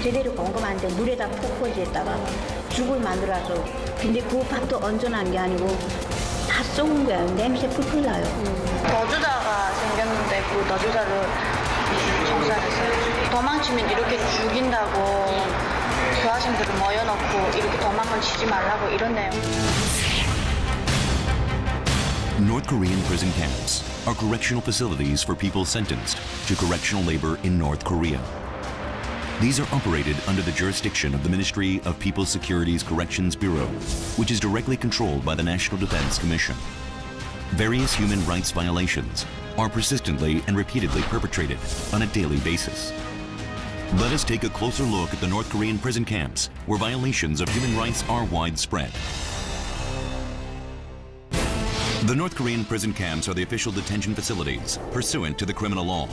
제대로 건강한데 물에다 푹 퍼지했다가 죽을 만들어서 근데 그 밥도 얹어놓은 게 아니고 다 썩은 거야. 냄새 풀풀 나요. 너주자가 생겼는데 그 너주자를 정살했어요. 도망치면 이렇게 죽인다고 교화생들을 모여놓고 이렇게 도망을 치지 말라고 이러네요. North Korean prison camps are correctional facilities for people sentenced to correctional labor in North Korea. These are operated under the jurisdiction of the Ministry of People's Security's Corrections Bureau, which is directly controlled by the National Defense Commission. Various human rights violations are persistently and repeatedly perpetrated on a daily basis. Let us take a closer look at the North Korean prison camps where violations of human rights are widespread. The North Korean prison camps are the official detention facilities pursuant to the criminal law.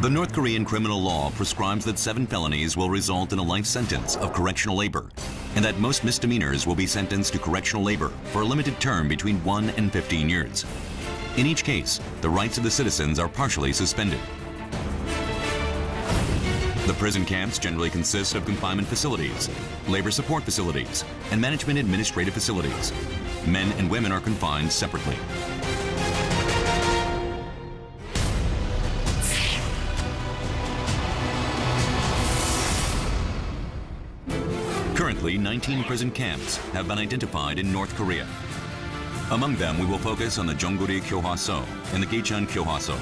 The North Korean criminal law prescribes that 7 felonies will result in a life sentence of correctional labor, and that most misdemeanors will be sentenced to correctional labor for a limited term between 1 and 15 years. In each case, the rights of the citizens are partially suspended. The prison camps generally consist of confinement facilities, labor support facilities, and management administrative facilities. Men and women are confined separately. Currently, 19 prison camps have been identified in North Korea. Among them, we will focus on the Jeonggori Kyohwa-so and the Gaechan Kyohwa-so.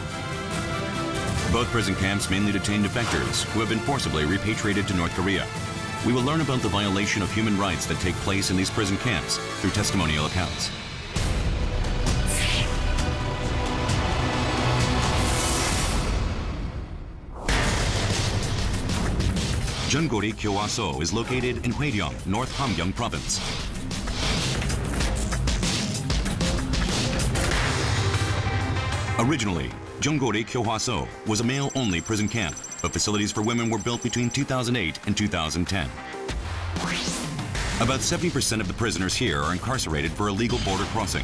Both prison camps mainly detain defectors who have been forcibly repatriated to North Korea. We will learn about the violation of human rights that take place in these prison camps through testimonial accounts. Jeonggori Kyohwa-so is located in Hwaeryong, North Hamgyong Province. Originally, Jeonggori Kyohwa-so was a male-only prison camp, but facilities for women were built between 2008 and 2010. About 70% of the prisoners here are incarcerated for illegal border crossing.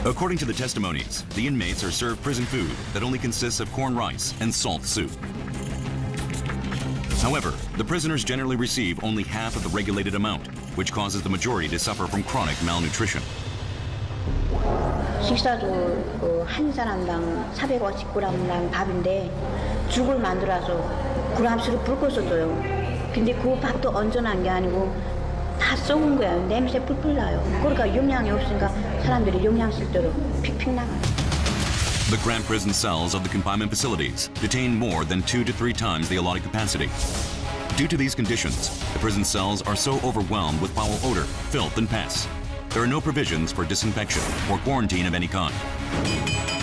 According to the testimonies, the inmates are served prison food that only consists of corn rice and salt soup. However, the prisoners generally receive only half of the regulated amount, which causes the majority to suffer from chronic malnutrition. 식사도 한 사람당 450g당 밥인데 죽을 만들어서 gram수로 붉어서 줘요. 근데 그 밥도 얹어놓은 게 아니고 다 썩은 거야. 냄새 뿔뿔 나요. 그러니까 영양이 없으니까 사람들이 영양실조로 픽픽 나가요. The cramped prison cells of the confinement facilities detain more than 2 to 3 times the allotted capacity. Due to these conditions, the prison cells are so overwhelmed with foul odor, filth, and pests. There are no provisions for disinfection or quarantine of any kind.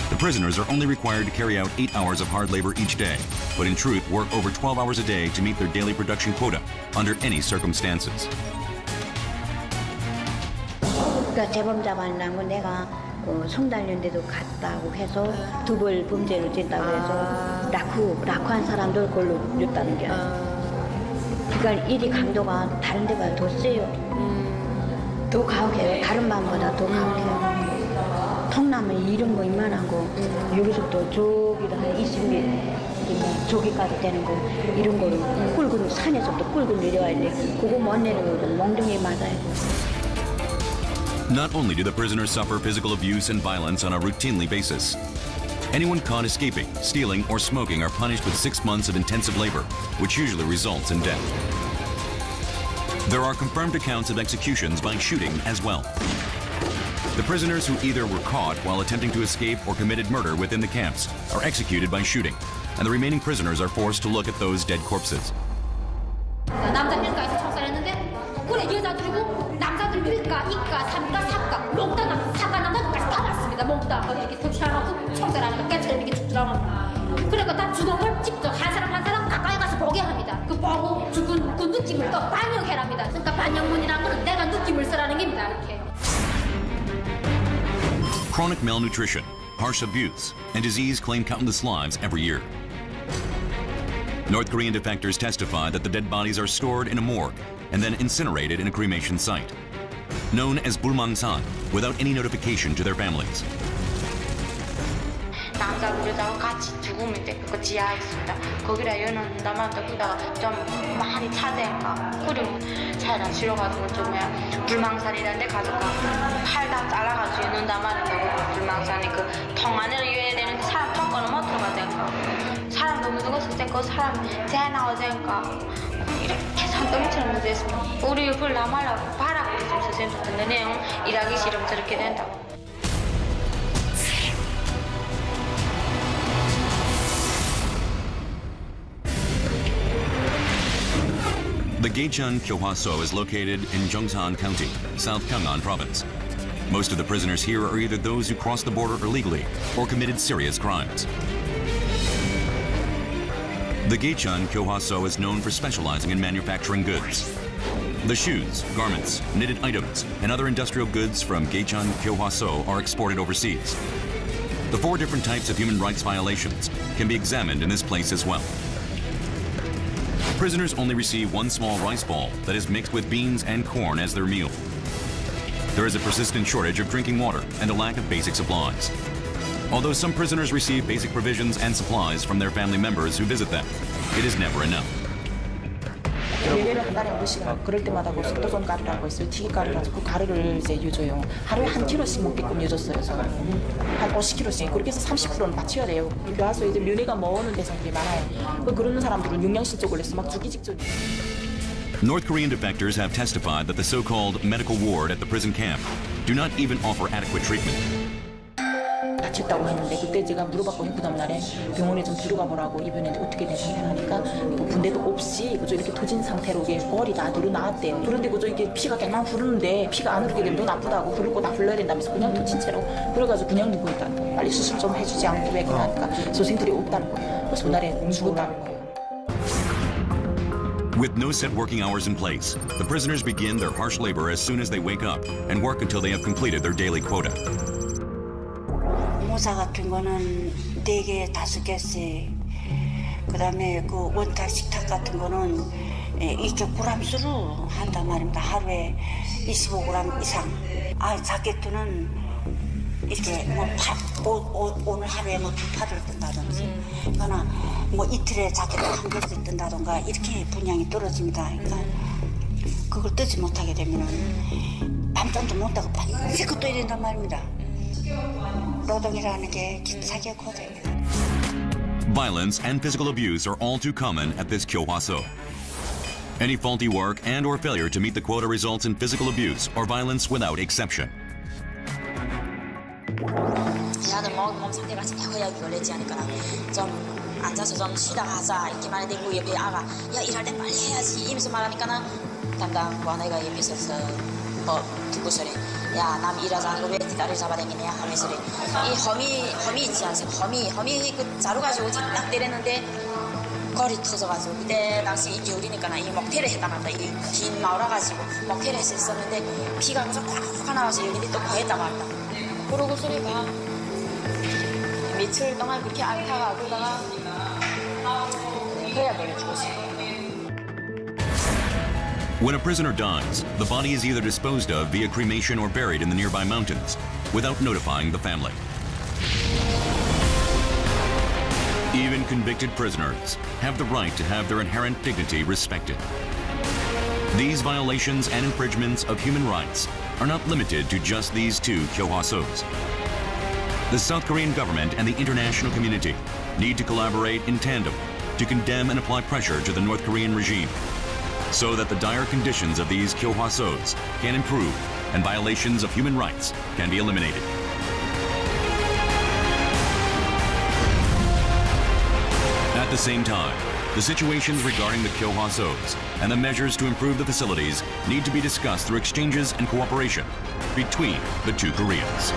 The prisoners are only required to carry out 8 hours of hard labor each day, but in truth work over 12 hours a day to meet their daily production quota under any circumstances. 그러니까 재범자 만나고 내가 성달연대도 갔다고 해서 두벌 범죄를 짓다고 해서 라쿠한 사람들 걸로 줬다는 게 그러니까 일이 강도가 다른 데가 더 세요. 더 가혹해요. 다른 밤보다 더 가혹해요. 통나면 이런 거 이만한 거 여기서부터 저기도 한 20m 저기까지 되는 거 이런 거를 끌고 산에서부터 끌고 내려와야 돼. 그거 못 내려오면 멍둥이 맞아야 돼. Not only do the prisoners suffer physical abuse and violence on a routinely basis, anyone caught escaping, stealing, or smoking are punished with 6 months of intensive labor, which usually results in death. There are confirmed accounts of executions by shooting as well. The prisoners who either were caught while attempting to escape or committed murder within the camps are executed by shooting, and the remaining prisoners are forced to look at those dead corpses. 남자들까지 청산했는데 그래 여자들이고 남자들 1가, 2가, 3가, 4가 몽따 남자, 4가 남자들까지 다 왔습니다. 몽따 이렇게 덮치라고 청산하니까 깨처럼 이렇게 죽더라고. 그러니까 다 죽음을 직접 한 사람 한 사람 가까이 가서 보게 합니다. 그 보고 죽은 그 느낌을 또 반영해랍니다. 그러니까 반영문이라는 거는 내가 느낌을 쓰라는 겁니다. 이렇게. Chronic malnutrition, harsh abuse, and disease claim countless lives every year. North Korean defectors testify that the dead bodies are stored in a morgue and then incinerated in a cremation site, known as Bulmangsan, without any notification to their families. 남자 여자하고 같이 두 군데 그 지하에 있습니다. 거기다 여는다만 거기다가 좀 많이 차대니까 그리고 차에다 실어가지고 좀 불망산이라는 데 가져가 팔 다 잘라가지고 여는다만 있다고 불망산이 그 통 안으로 여야 되는데 사람 턱거는 못 들어가니까 사람 너무 죽었을 때 그 사람 재 나오니까 이렇게 산더미처럼 묻어있습니다. 우리 그걸 남하려고 바라고 있으면 선생님 듣는 내용 일하기 싫으면 저렇게 된다고. The Gaechun Kyohwa-so is located in Jungsan County, South Gangwon Province. Most of the prisoners here are either those who crossed the border illegally or committed serious crimes. The Gaechun Kyohwa-so is known for specializing in manufacturing goods. The shoes, garments, knitted items, and other industrial goods from Gaechun Kyohwa-so are exported overseas. The 4 different types of human rights violations can be examined in this place as well. Prisoners only receive 1 small rice ball that is mixed with beans and corn as their meal. There is a persistent shortage of drinking water and a lack of basic supplies. Although some prisoners receive basic provisions and supplies from their family members who visit them, it is never enough. 예배를 한 달에 한 번씩은 그럴 때마다 그 속도전 가루라고 있어요. 튀김가루라서 그 가루를 이제 유줘요. 하루에 한 킬로씩 먹게끔 유줬어요. 저는 한 50킬로씩 그렇게 해서 30%는 맞춰야 돼요. 와서 이제 면회가 먹는 대상들이 많아요. 그런 사람들은 영양실적으로 해서 막 죽기 직전이에요. North Korean defectors have testified that the so-called medical ward at the prison camp do not even offer adequate treatment. 다쳤다고 했는데 그때 제가 물어봤고 그 다음날에 병원에 좀 들어가 보라고 입원했는데 어떻게 된 상태를 하니까 분대도 없이 그저 이렇게 터진 상태로 이게 머리 다 드러나왔대요. 그런데 그저 이게 피가 갱만 흐르는데 피가 안 흐르게 되면 더 나쁘다고 흐를 거 다 흘러야 된다면서 그냥 터진 채로 그래가지고 그냥 누고 있다는 거예요. 빨리 수술 좀 해주지 않고 왜 그러니까 선생들이 없다는 거예요. 그래서 그날에 죽었다는 거예요. With no set working hours in place, the prisoners begin their harsh labor as soon as they wake up and work until they have completed their daily quota. 모사 같은 거는 4개, 5개씩 그다음에 그 원탁 식탁 같은 거는 이렇게 그램수로 한단 말입니다. 하루에 25g 이상. 자켓도는 이렇게 오늘 하루에 2파를 뜬다든지 그러나 이틀에 자켓을 1개씩 뜬다던가 이렇게 분량이 떨어집니다. 그러니까 그걸 뜨지 못하게 되면은 밤잠도 못 자고 밤새고 떠야 된단 말입니다. 노동이라는 게 사기의 고대입니다. Violence and physical abuse are all too common at this Kyohwa-so. Any faulty work and or failure to meet the quota results in physical abuse or violence without exception. 야는 몸 상태가 진짜 열리지 않으니까 좀 앉아서 좀 쉬다가 하자 이렇게 말해대고 옆에 아가 야 일할 때 빨리 해야지 이러면서 말하니까는 담당 와내가 옆에 있어서 듣고 소리 야 남 일하지 않고 왜 다리를 잡아당기냐 하면서 이 험이 있지 않습니까? 험이 그 자루 가지고 딱 때렸는데 거리 터져가지고 그때 당시 이 겨울이니까 이 먹태를 했단 말이야. 이 긴 마우라 가지고 먹태를 했었는데 피가 그래서 콱 나와서 여기 또 거했단 말이야. 그러고 소리가 며칠 동안 그렇게 앓다가 그러다가 그래야말로 죽었어요. When a prisoner dies, the body is either disposed of via cremation or buried in the nearby mountains without notifying the family. Even convicted prisoners have the right to have their inherent dignity respected. These violations and infringements of human rights are not limited to just these 2 Kyohwa-sos. The South Korean government and the international community need to collaborate in tandem to condemn and apply pressure to the North Korean regime so that the dire conditions of these Kyohwa-sos can improve and violations of human rights can be eliminated. At the same time, the situations regarding the Kyohwa-sos and the measures to improve the facilities need to be discussed through exchanges and cooperation between the 2 Koreas.